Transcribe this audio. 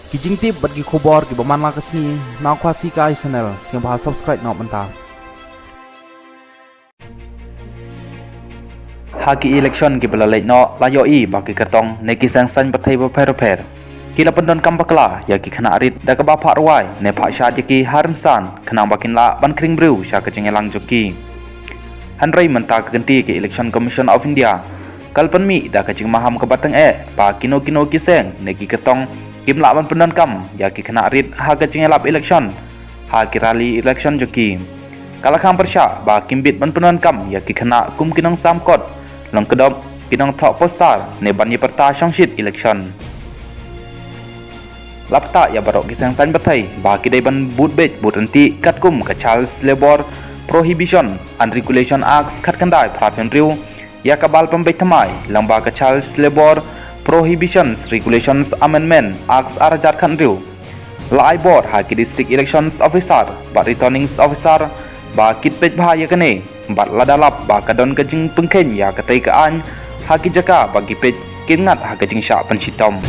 Kijing tip bagi khobor ki baman la kesni na kwasi kai channel sing bahal subscribe na menta. Haki election ki belalai no layoi bagi kyrtong neki sang san bathai ba pher kila pendon kam bakla ya ki khana arit da ka ba pha rwai ne pha sha ki harim san khana bakin la ban kring brew sha ka chengelang joki hanrai menta ka ganti ki election commission of india kalpan mi da ka ching maham ka batang pa kino ki seng neki kyrtong kim la ban pendon kam ya ki khana arit ha ka chengelap election ha ki rally election joki kala kham persha ba kimbit ban pendon kam ya ki khana kum kinong sam kot long kedop kinong thok postal ne ban ye perta shangshit election lapta ya barok kisang san bathai ba kidai ban boot anti kat kum ka Charles Labor Prohibition and Regulation Acts khat kandai phrapen riu ya ka bal pam thamai lamba ka Charles Labor Prohibitions Regulations Amendment Acts arajar khan riu lai board ha ki district elections officer ba returning officer ba kit pej bha ya kane bat ladalap ba kadon ka jing pengkhen ya ka tai ka an ha ki jaka bagi pej kingat ha ka jing sha pan chitom